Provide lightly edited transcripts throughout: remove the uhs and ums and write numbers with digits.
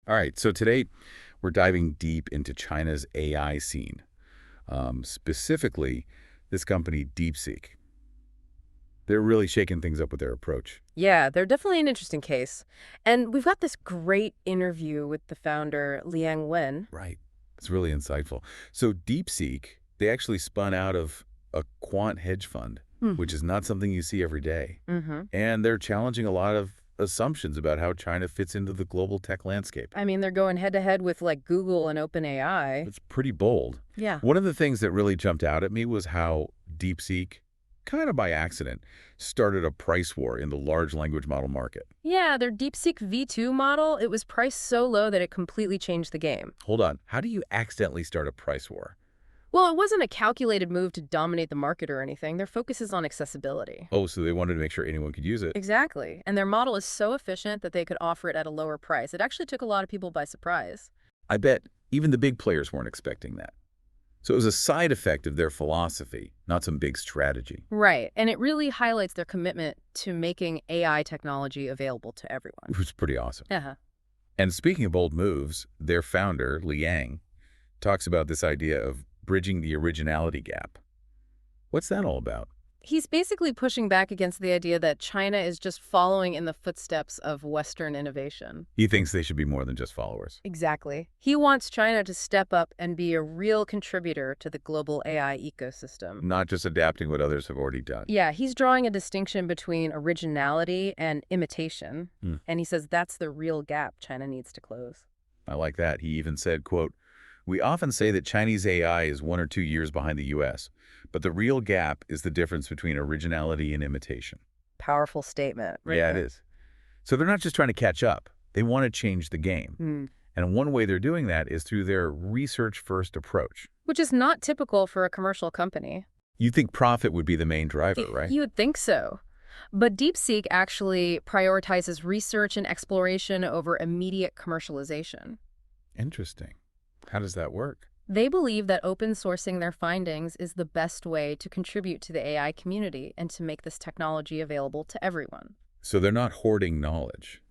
All right, so today we're diving deep into China's AI scene, specifically this company DeepSeek. They're really shaking things up with their approach. Yeah, they're definitely an interesting case. And we've got this great interview with the founder, Liang Wen. Right. It's really insightful. So DeepSeek, they actually spun out of a quant hedge fund, which is not something you see every day. Mm-hmm. And they're challenging a lot of assumptions about how China fits into the global tech landscape. I mean, they're going head to head with like Google and OpenAI. It's pretty bold. Yeah. One of the things that really jumped out at me was how DeepSeek, kind of by accident, started a price war in the large language model market. Yeah, their DeepSeek V2 model, it was priced so low that it completely changed the game. Hold on. How do you accidentally start a price war? Well, it wasn't a calculated move to dominate the market or anything. Their focus is on accessibility. Oh, so they wanted to make sure anyone could use it. Exactly. And their model is so efficient that they could offer it at a lower price. It actually took a lot of people by surprise. I bet even the big players weren't expecting that. So it was a side effect of their philosophy, not some big strategy. Right. And it really highlights their commitment to making AI technology available to everyone. It was pretty awesome. Uh-huh. And speaking of bold moves, their founder, Liang, talks about this idea of bridging the originality gap. What's that all about? He's basically pushing back against the idea that China is just following in the footsteps of Western innovation. He thinks they should be more than just followers. Exactly. He wants China to step up and be a real contributor to the global AI ecosystem. Not just adapting what others have already done. Yeah, he's drawing a distinction between originality and imitation, and he says that's the real gap China needs to close. I like that. He even said, quote, "We often say that Chinese AI is 1 or 2 years behind the U.S., but the real gap is the difference between originality and imitation." Powerful statement. Right Yeah, it there. is. So they're not just trying to catch up. They want to change the game. And one way they're doing that is through their research-first approach. Which is not typical for a commercial company. You think profit would be the main driver, right? You would think so. But DeepSeek actually prioritizes research and exploration over immediate commercialization. Interesting. How does that work? They believe that open sourcing their findings is the best way to contribute to the AI community and to make this technology available to everyone. So they're not hoarding knowledge.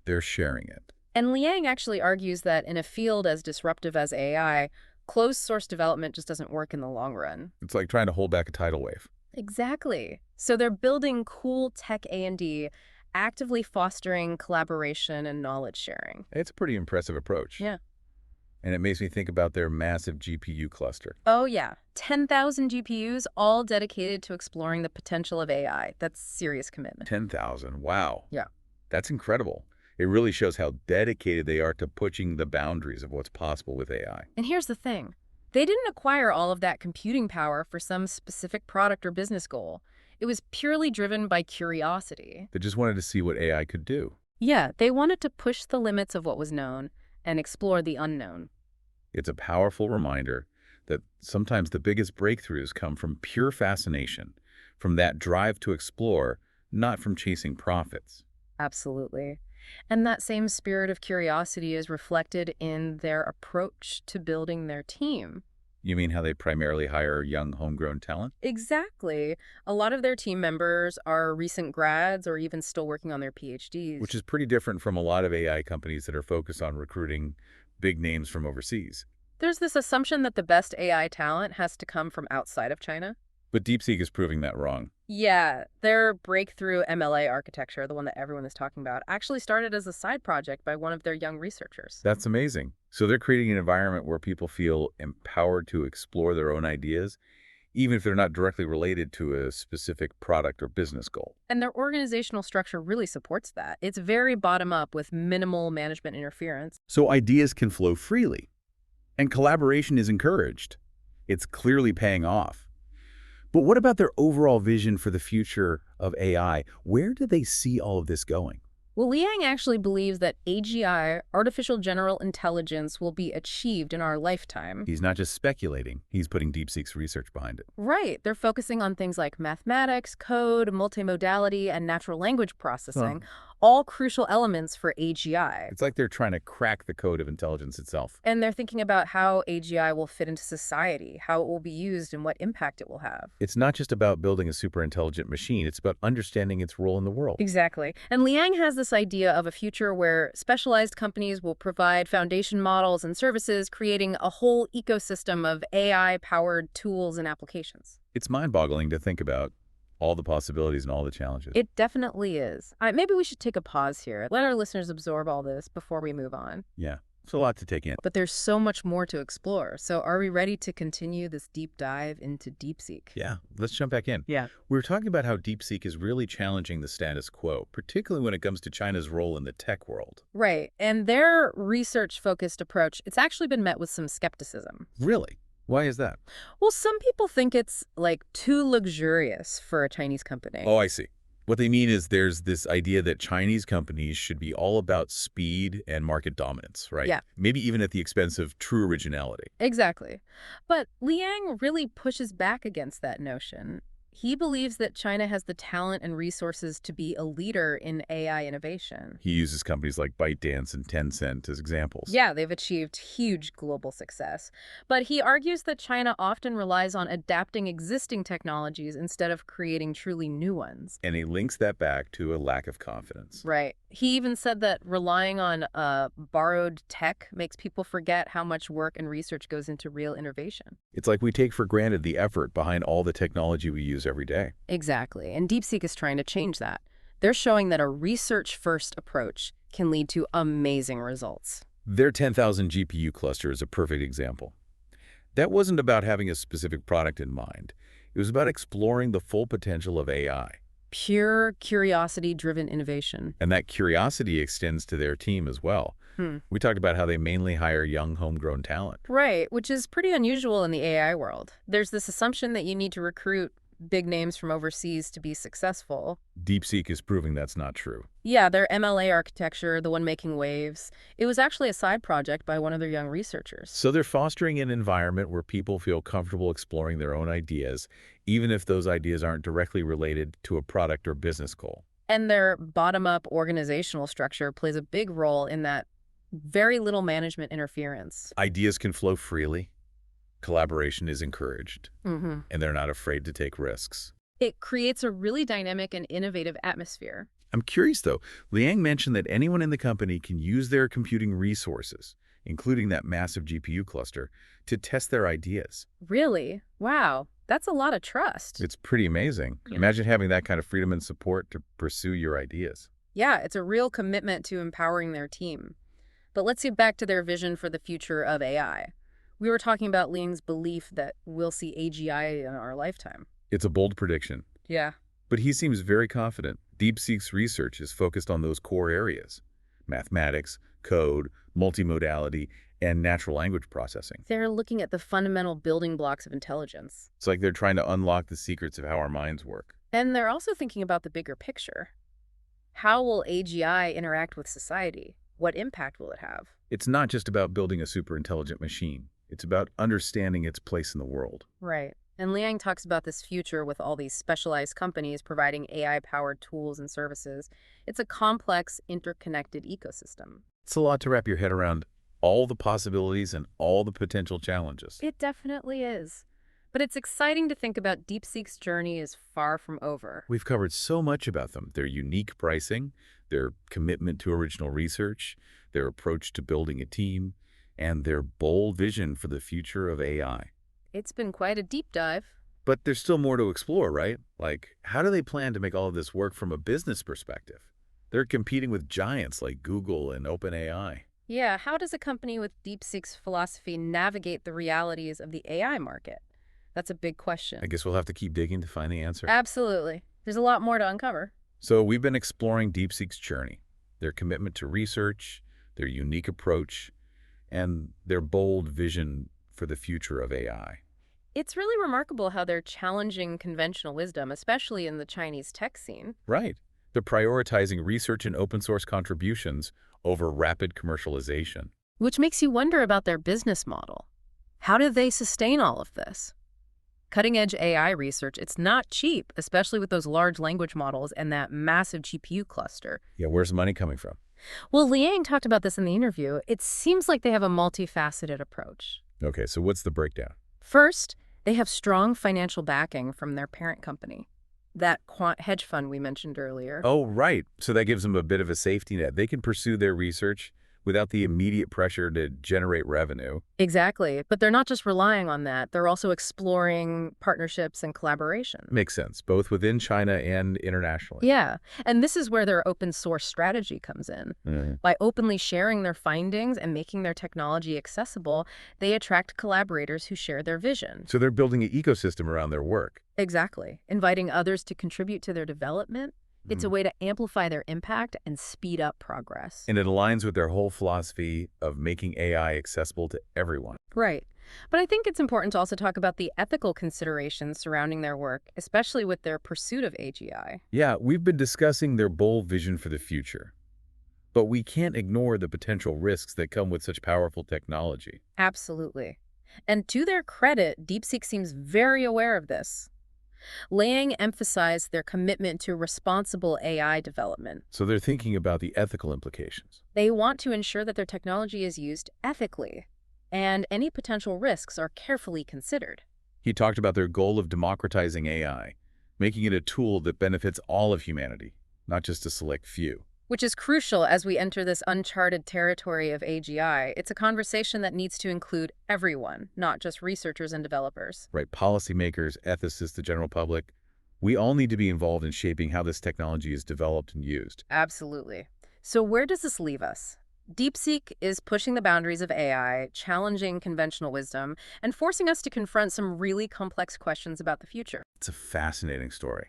They're sharing it. And Liang actually argues that in a field as disruptive as AI, closed source development just doesn't work in the long run. It's like trying to hold back a tidal wave. Exactly. So they're building cool tech A&D, actively fostering collaboration and knowledge sharing. It's a pretty impressive approach. Yeah. And it makes me think about their massive GPU cluster. Oh, yeah. 10,000 GPUs, all dedicated to exploring the potential of AI. That's serious commitment. 10,000. Wow. Yeah. That's incredible. It really shows how dedicated they are to pushing the boundaries of what's possible with AI. And here's the thing. They didn't acquire all of that computing power for some specific product or business goal. It was purely driven by curiosity. They just wanted to see what AI could do. Yeah, they wanted to push the limits of what was known and explore the unknown. It's a powerful reminder that sometimes the biggest breakthroughs come from pure fascination, from that drive to explore, not from chasing profits. Absolutely. And that same spirit of curiosity is reflected in their approach to building their team. You mean how they primarily hire young homegrown talent? Exactly. A lot of their team members are recent grads or even still working on their PhDs. Which is pretty different from a lot of AI companies that are focused on recruiting big names from overseas. There's this assumption that the best AI talent has to come from outside of China. But DeepSeek is proving that wrong. Yeah, their breakthrough MLA architecture, the one that everyone is talking about, actually started as a side project by one of their young researchers. That's amazing. So they're creating an environment where people feel empowered to explore their own ideas, even if they're not directly related to a specific product or business goal. And their organizational structure really supports that. It's very bottom-up with minimal management interference. So ideas can flow freely, and collaboration is encouraged. It's clearly paying off. But what about their overall vision for the future of AI? Where do they see all of this going? Well, Liang actually believes that AGI, artificial general intelligence, will be achieved in our lifetime. He's not just speculating, he's putting DeepSeek's research behind it. Right. They're focusing on things like mathematics, code, multimodality, and natural language processing, all crucial elements for AGI. It's like they're trying to crack the code of intelligence itself. And they're thinking about how AGI will fit into society, how it will be used, and what impact it will have. It's not just about building a super intelligent machine, it's about understanding its role in the world. Exactly. And Liang has this idea of a future where specialized companies will provide foundation models and services, creating a whole ecosystem of AI-powered tools and applications. It's mind-boggling to think about all the possibilities and all the challenges. It definitely is. Maybe we should take a pause here. Let our listeners absorb all this before we move on. Yeah, it's a lot to take in. But there's so much more to explore. So are we ready to continue this deep dive into DeepSeek? Yeah, let's jump back in. Yeah. We were talking about how DeepSeek is really challenging the status quo, particularly when it comes to China's role in the tech world. Right. And their research-focused approach, it's actually been met with some skepticism. Really? Why is that? Well, some people think it's like too luxurious for a Chinese company. Oh, I see. What they mean is there's this idea that Chinese companies should be all about speed and market dominance, right? Yeah. Maybe even at the expense of true originality. Exactly. But Liang really pushes back against that notion. He believes that China has the talent and resources to be a leader in AI innovation. He uses companies like ByteDance and Tencent as examples. Yeah, they've achieved huge global success. But he argues that China often relies on adapting existing technologies instead of creating truly new ones. And he links that back to a lack of confidence. Right. He even said that relying on borrowed tech makes people forget how much work and research goes into real innovation. It's like we take for granted the effort behind all the technology we use every day. Exactly. And DeepSeek is trying to change that. They're showing that a research-first approach can lead to amazing results. Their 10,000 GPU cluster is a perfect example. That wasn't about having a specific product in mind. It was about exploring the full potential of AI. Pure curiosity-driven innovation. And that curiosity extends to their team as well. We talked about how they mainly hire young, homegrown talent. Right, which is pretty unusual in the AI world. There's this assumption that you need to recruit big names from overseas to be successful. DeepSeek is proving that's not true. Yeah, their MLA architecture, the one making waves, it was actually a side project by one of their young researchers. So they're fostering an environment where people feel comfortable exploring their own ideas, even if those ideas aren't directly related to a product or business goal. And their bottom-up organizational structure plays a big role in that. Very little management interference. Ideas can flow freely. Collaboration is encouraged. Mm-hmm. And they're not afraid to take risks. It creates a really dynamic and innovative atmosphere. I'm curious, though. Liang mentioned that anyone in the company can use their computing resources, including that massive GPU cluster, to test their ideas. Really? Wow. That's a lot of trust. It's pretty amazing. Yeah. Imagine having that kind of freedom and support to pursue your ideas. Yeah, it's a real commitment to empowering their team. But let's get back to their vision for the future of AI. We were talking about Liang's belief that we'll see AGI in our lifetime. It's a bold prediction. Yeah. But he seems very confident. DeepSeek's research is focused on those core areas: mathematics, code, multimodality, and natural language processing. They're looking at the fundamental building blocks of intelligence. It's like they're trying to unlock the secrets of how our minds work. And they're also thinking about the bigger picture. How will AGI interact with society? What impact will it have? It's not just about building a super intelligent machine. It's about understanding its place in the world. Right. And Liang talks about this future with all these specialized companies providing AI-powered tools and services. It's a complex, interconnected ecosystem. It's a lot to wrap your head around, all the possibilities and all the potential challenges. It definitely is. But it's exciting to think about DeepSeek's journey is far from over. We've covered so much about them: their unique pricing, their commitment to original research, their approach to building a team, and their bold vision for the future of AI. It's been quite a deep dive. But there's still more to explore, right? Like, how do they plan to make all of this work from a business perspective? They're competing with giants like Google and OpenAI. Yeah, how does a company with DeepSeek's philosophy navigate the realities of the AI market? That's a big question. I guess we'll have to keep digging to find the answer. Absolutely. There's a lot more to uncover. So we've been exploring DeepSeek's journey, their commitment to research, their unique approach, and their bold vision for the future of AI. It's really remarkable how they're challenging conventional wisdom, especially in the Chinese tech scene. Right. They're prioritizing research and open source contributions over rapid commercialization. Which makes you wonder about their business model. How do they sustain all of this? Cutting-edge AI research, it's not cheap, especially with those large language models and that massive GPU cluster. Yeah, where's the money coming from? Well, Liang talked about this in the interview. It seems like they have a multifaceted approach. Okay, so what's the breakdown? First, they have strong financial backing from their parent company, that quant hedge fund we mentioned earlier. Oh, right. So that gives them a bit of a safety net. They can pursue their research without the immediate pressure to generate revenue. Exactly. But they're not just relying on that. They're also exploring partnerships and collaboration. Makes sense, both within China and internationally. Yeah. And this is where their open source strategy comes in. Mhm. By openly sharing their findings and making their technology accessible, they attract collaborators who share their vision. So they're building an ecosystem around their work. Exactly. Inviting others to contribute to their development. It's a way to amplify their impact and speed up progress. And it aligns with their whole philosophy of making AI accessible to everyone. Right. But I think it's important to also talk about the ethical considerations surrounding their work, especially with their pursuit of AGI. Yeah, we've been discussing their bold vision for the future. But we can't ignore the potential risks that come with such powerful technology. Absolutely. And to their credit, DeepSeek seems very aware of this. Liang emphasized their commitment to responsible AI development. So they're thinking about the ethical implications. They want to ensure that their technology is used ethically, and any potential risks are carefully considered. He talked about their goal of democratizing AI, making it a tool that benefits all of humanity, not just a select few. Which is crucial as we enter this uncharted territory of AGI. It's a conversation that needs to include everyone, not just researchers and developers. Right, policymakers, ethicists, the general public, we all need to be involved in shaping how this technology is developed and used. Absolutely. So where does this leave us? DeepSeek is pushing the boundaries of AI, challenging conventional wisdom, and forcing us to confront some really complex questions about the future. It's a fascinating story,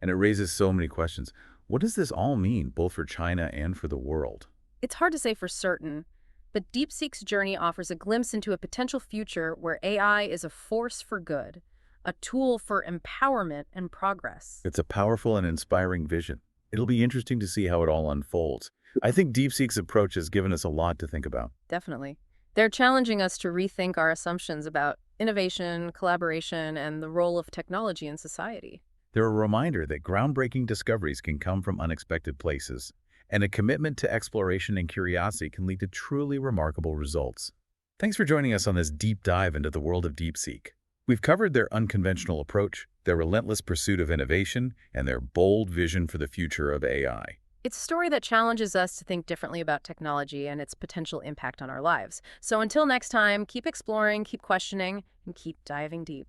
and it raises so many questions. What does this all mean, both for China and for the world? It's hard to say for certain, but DeepSeek's journey offers a glimpse into a potential future where AI is a force for good, a tool for empowerment and progress. It's a powerful and inspiring vision. It'll be interesting to see how it all unfolds. I think DeepSeek's approach has given us a lot to think about. Definitely. They're challenging us to rethink our assumptions about innovation, collaboration, and the role of technology in society. They're a reminder that groundbreaking discoveries can come from unexpected places, and a commitment to exploration and curiosity can lead to truly remarkable results. Thanks for joining us on this deep dive into the world of DeepSeek. We've covered their unconventional approach, their relentless pursuit of innovation, and their bold vision for the future of AI. It's a story that challenges us to think differently about technology and its potential impact on our lives. So until next time, keep exploring, keep questioning, and keep diving deep.